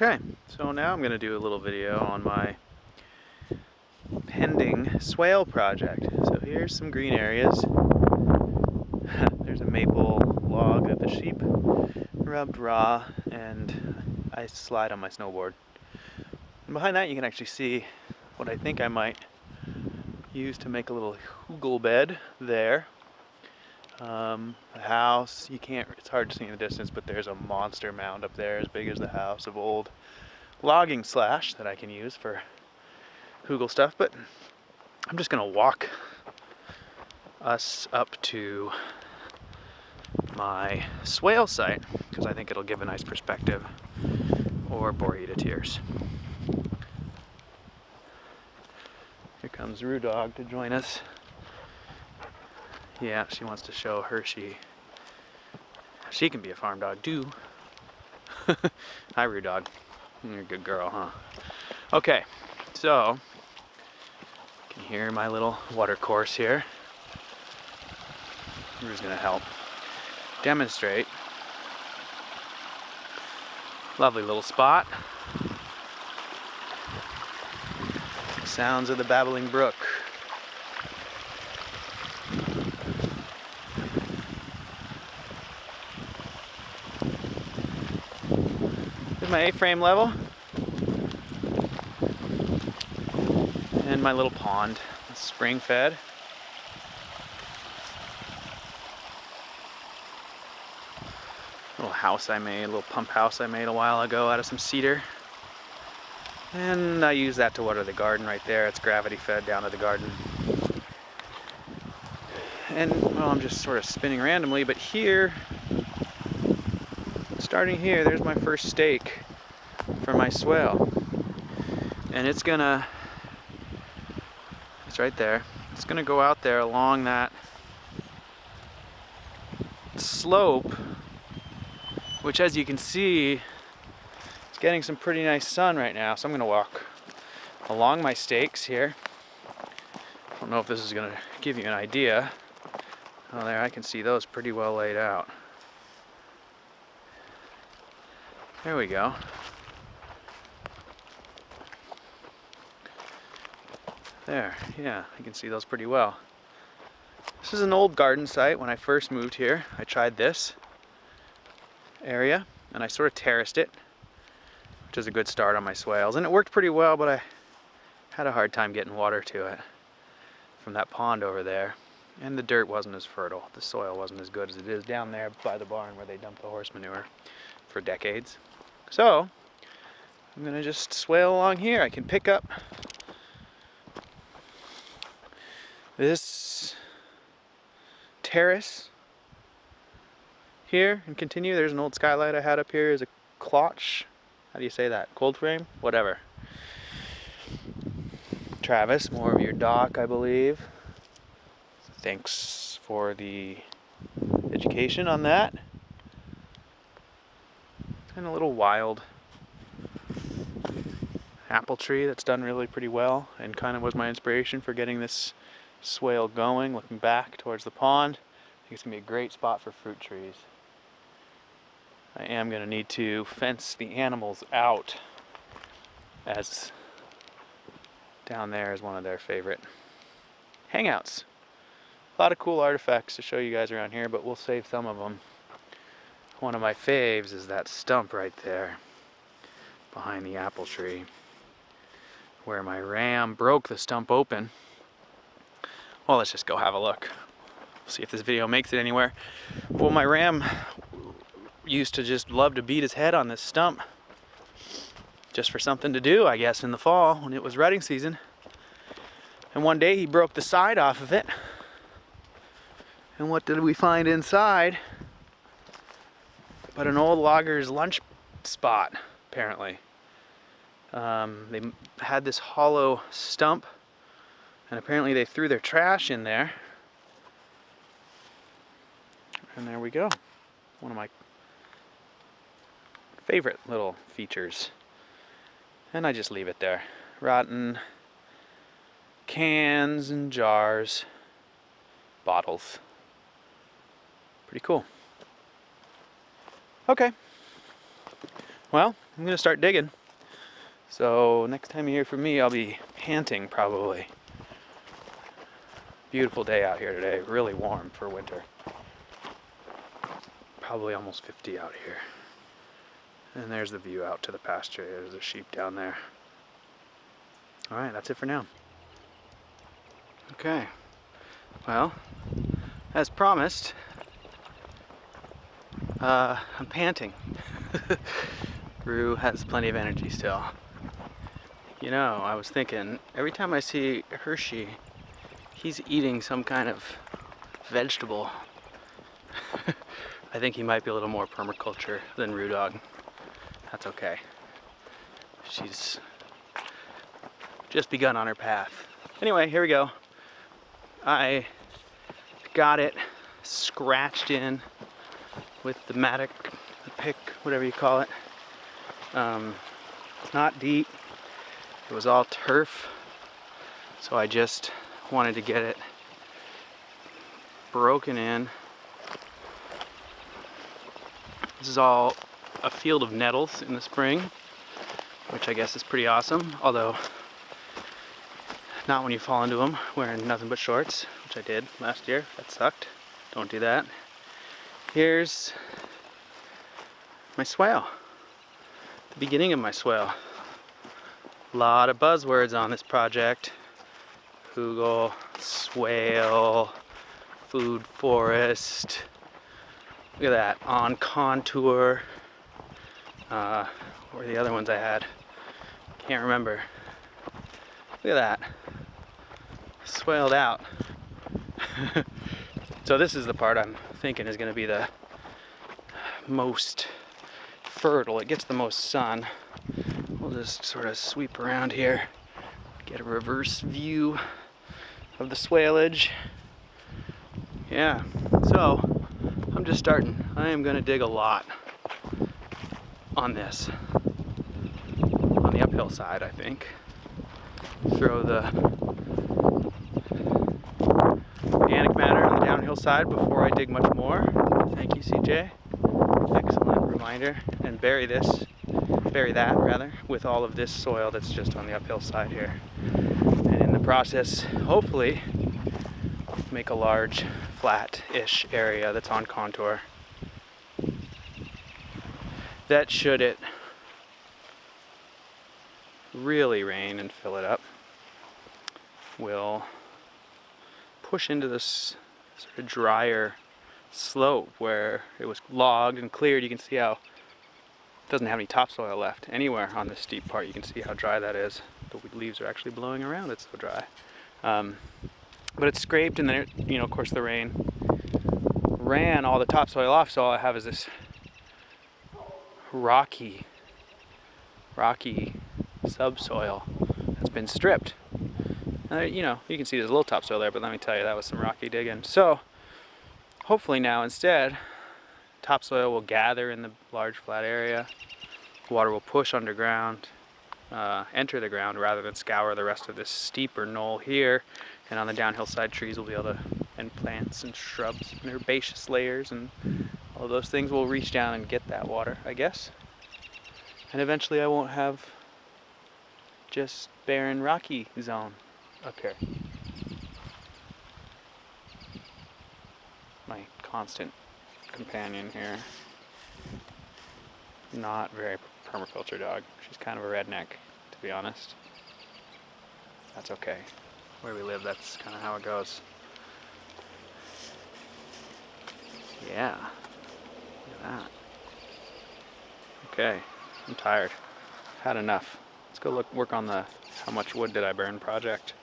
Okay, so now I'm going to do a little video on my pending swale project. So here's some green areas. There's a maple log that the sheep rubbed raw, and I slide on my snowboard. And behind that you can actually see what I think I might use to make a little hugel bed there. A house, it's hard to see in the distance, but there's a monster mound up there as big as the house of old logging slash that I can use for hugel stuff. But I'm just gonna walk us up to my swale site because I think it'll give a nice perspective or bore you to tears. Here comes Roo Dog to join us. Yeah, she wants to show Hershey she can be a farm dog too. Hi, Roo Dog. You're a good girl, huh? Okay, so you can hear my little water course here. Roo's gonna help demonstrate. Lovely little spot. Sounds of the babbling brook. Here's my A-frame level. And my little pond, spring fed. Little house I made, a little pump house I made a while ago out of some cedar. And I use that to water the garden right there. It's gravity fed down to the garden. And well, I'm just sort of spinning randomly, but here, starting here, there's my first stake for my swale. And it's right there. It's gonna go out there along that slope, which as you can see, it's getting some pretty nice sun right now. So I'm gonna walk along my stakes here. I don't know if this is gonna give you an idea. Oh, there, I can see those pretty well laid out. There we go. There, yeah, I can see those pretty well. This is an old garden site. When I first moved here, I tried this area, and I sort of terraced it, which is a good start on my swales. And it worked pretty well, but I had a hard time getting water to it from that pond over there. And the dirt wasn't as fertile. The soil wasn't as good as it is down there by the barn where they dump the horse manure for decades. So, I'm gonna just swale along here. I can pick up this terrace here and continue. There's an old skylight I had up here as a cloche. How do you say that? Cold frame? Whatever. Travis, more of your dock, I believe. Thanks for the education on that. And a little wild apple tree that's done really pretty well and kind of was my inspiration for getting this swale going, looking back towards the pond. I think it's going to be a great spot for fruit trees. I am going to need to fence the animals out, as down there is one of their favorite hangouts. A lot of cool artifacts to show you guys around here, but we'll save some of them. One of my faves is that stump right there behind the apple tree, where my ram broke the stump open. Well, let's just go have a look. See if this video makes it anywhere. Well, my ram used to just love to beat his head on this stump just for something to do, I guess, in the fall when it was rutting season. And one day he broke the side off of it. And what did we find inside? But an old logger's lunch spot, apparently. They had this hollow stump, and apparently they threw their trash in there. And there we go. One of my favorite little features. And I just leave it there. Rotten cans and jars, bottles. Pretty cool. Okay. Well, I'm gonna start digging. So next time you hear from me, I'll be panting probably. Beautiful day out here today, really warm for winter. Probably almost 50 out here. And there's the view out to the pasture. There's the sheep down there. All right, that's it for now. Okay, well, as promised, I'm panting. Rue has plenty of energy still. You know, I was thinking, every time I see Hershey, he's eating some kind of vegetable. I think he might be a little more permaculture than Rue Dog. That's okay. She's just begun on her path. Anyway, here we go. I got it scratched in with the mattock, the pick, whatever you call it. It's not deep. It was all turf, so I just wanted to get it broken in. This is all a field of nettles in the spring, which I guess is pretty awesome, although not when you fall into them wearing nothing but shorts, which I did last year. That sucked. Don't do that. Here's my swale, the beginning of my swale. A lot of buzzwords on this project. Google, swale, food forest. Look at that, on contour. What were the other ones I had? Can't remember. Look at that. Swaled out. So this is the part I'm thinking is going to be the most fertile. It gets the most sun. We'll just sort of sweep around here, get a reverse view of the swaleage. Yeah, so I'm just starting. I am going to dig a lot on this, on the uphill side, I think. Throw the organic matter on the downhill side before I dig much more. Thank you, CJ. Excellent reminder. And bury that rather, with all of this soil that's just on the uphill side here. And in the process, hopefully, make a large, flat-ish area that's on contour. That should it really rain and fill it up, will push into this sort of drier slope where it was logged and cleared. You can see how it doesn't have any topsoil left anywhere on this steep part. You can see how dry that is. The leaves are actually blowing around, it's so dry. But it's scraped, and then it, you know, of course the rain ran all the topsoil off, so all I have is this rocky subsoil that's been stripped. You know, you can see there's a little topsoil there, but let me tell you, that was some rocky digging. So hopefully now instead, topsoil will gather in the large flat area. Water will push underground, enter the ground rather than scour the rest of this steeper knoll here. And on the downhill side, trees will be able to, and plants and shrubs and herbaceous layers and all of those things will reach down and get that water, I guess. And eventually I won't have just barren rocky zone up here. My constant companion here. Not very permaculture dog. She's kind of a redneck, to be honest. That's okay. Where we live, that's kind of how it goes. Yeah. Look at that. Okay. I'm tired. Had enough. Let's go work on the how much wood did I burn project.